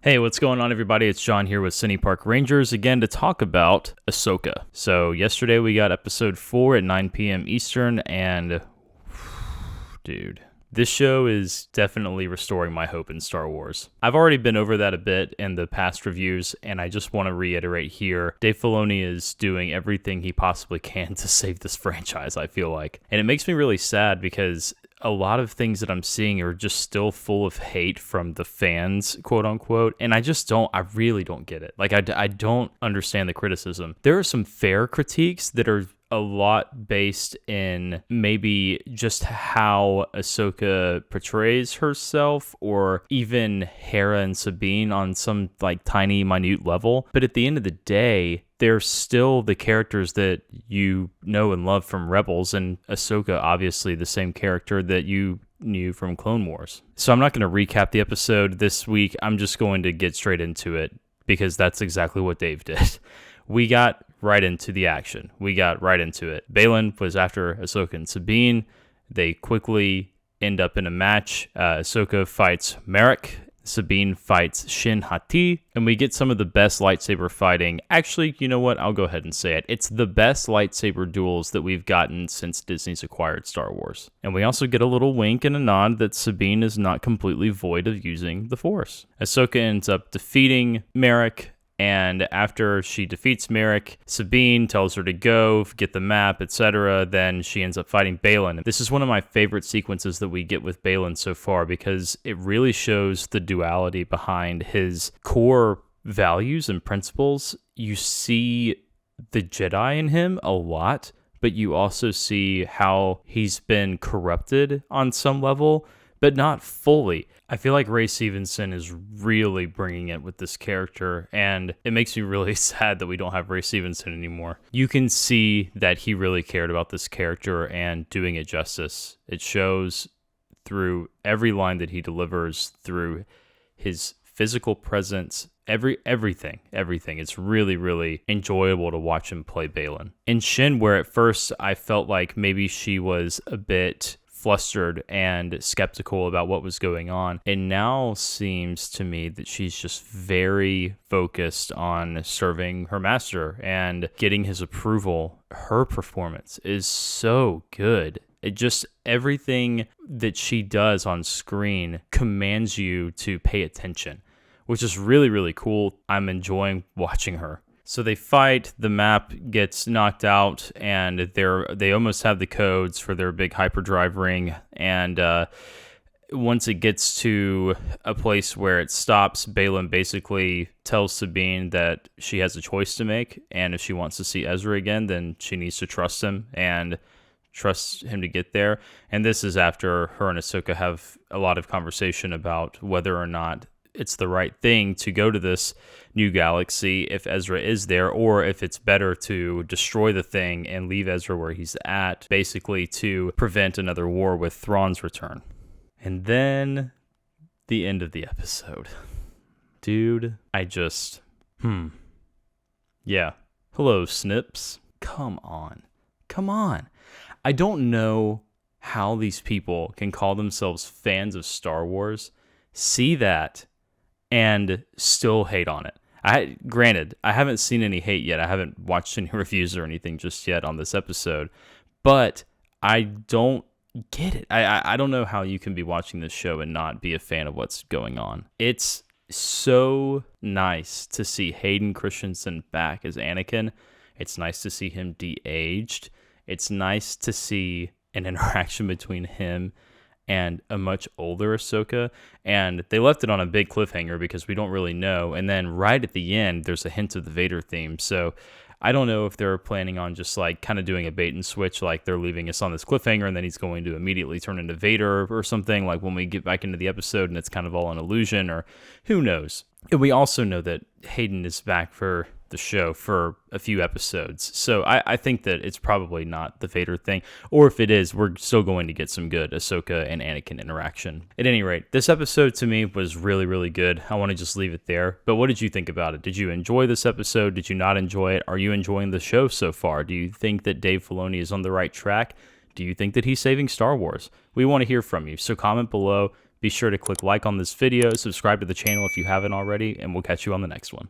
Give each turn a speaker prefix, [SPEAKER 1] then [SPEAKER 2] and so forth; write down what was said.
[SPEAKER 1] Hey, what's going on, everybody? It's John here with Cine Park Rangers again to talk about Ahsoka. So yesterday we got episode 4 at 9 p.m. Eastern, and dude, this show is definitely restoring my hope in Star Wars. I've already been over that a bit in the past reviews, and I just want to reiterate here, Dave Filoni is doing everything he possibly can to save this franchise, I feel like. And it makes me really sad because a lot of things that I'm seeing are just still full of hate from the fans, quote unquote. And I really don't get it. Like, I don't understand the criticism. There are some fair critiques that are a lot based in maybe just how Ahsoka portrays herself, or even Hera and Sabine on some like tiny, minute level. But at the end of the day, they're still the characters that you know and love from Rebels, and Ahsoka, obviously the same character that you knew from Clone Wars. So I'm not going to recap the episode this week. I'm just going to get straight into it because that's exactly what Dave did. We got right into the action. We got right into it. Baylan was after Ahsoka and Sabine. They quickly end up in a match. Ahsoka fights Merrick. Sabine fights Shin Hati, and we get some of the best lightsaber fighting. Actually, you know what? I'll go ahead and say it. It's the best lightsaber duels that we've gotten since Disney's acquired Star Wars. And we also get a little wink and a nod that Sabine is not completely void of using the Force. Ahsoka ends up defeating Merrick, and after she defeats Merrick, Sabine tells her to go, get the map, etc. Then she ends up fighting Baylan. This is one of my favorite sequences that we get with Baylan so far because it really shows the duality behind his core values and principles. You see the Jedi in him a lot, but you also see how he's been corrupted on some level, but not fully. I feel like Ray Stevenson is really bringing it with this character, and it makes me really sad that we don't have Ray Stevenson anymore. You can see that he really cared about this character and doing it justice. It shows through every line that he delivers, through his physical presence, everything. It's really, really enjoyable to watch him play Baylan. In Shin, where at first I felt like maybe she was a bit flustered and skeptical about what was going on, it now seems to me that she's just very focused on serving her master and getting his approval. Her performance is so good. It just, everything that she does on screen commands you to pay attention, which is really, really cool. I'm enjoying watching her. So they fight, the map gets knocked out, and they almost have the codes for their big hyperdrive ring. And once it gets to a place where it stops, Baylan basically tells Sabine that she has a choice to make, and if she wants to see Ezra again, then she needs to trust him and trust him to get there. And this is after her and Ahsoka have a lot of conversation about whether or not it's the right thing to go to this new galaxy if Ezra is there, or if it's better to destroy the thing and leave Ezra where he's at, basically to prevent another war with Thrawn's return. And then the end of the episode. Dude, yeah. Hello, Snips. Come on. I don't know how these people can call themselves fans of Star Wars, see that, and still hate on it. Granted, I haven't seen any hate yet. I haven't watched any reviews or anything just yet on this episode, but I don't get it. I don't know how you can be watching this show and not be a fan of what's going on. It's so nice to see Hayden Christensen back as Anakin. It's nice to see him de-aged. It's nice to see an interaction between him and a much older Ahsoka, and they left it on a big cliffhanger because we don't really know. And then right at the end, there's a hint of the Vader theme. So I don't know if they're planning on just like kind of doing a bait and switch, like they're leaving us on this cliffhanger and then he's going to immediately turn into Vader or something, like when we get back into the episode and it's kind of all an illusion, or who knows. And we also know that Hayden is back for the show for a few episodes. So I think that it's probably not the Vader thing. Or if it is, we're still going to get some good Ahsoka and Anakin interaction. At any rate, this episode to me was really, really good. I want to just leave it there. But what did you think about it? Did you enjoy this episode? Did you not enjoy it? Are you enjoying the show so far? Do you think that Dave Filoni is on the right track? Do you think that he's saving Star Wars? We want to hear from you. So comment below. Be sure to click like on this video, subscribe to the channel if you haven't already, and we'll catch you on the next one.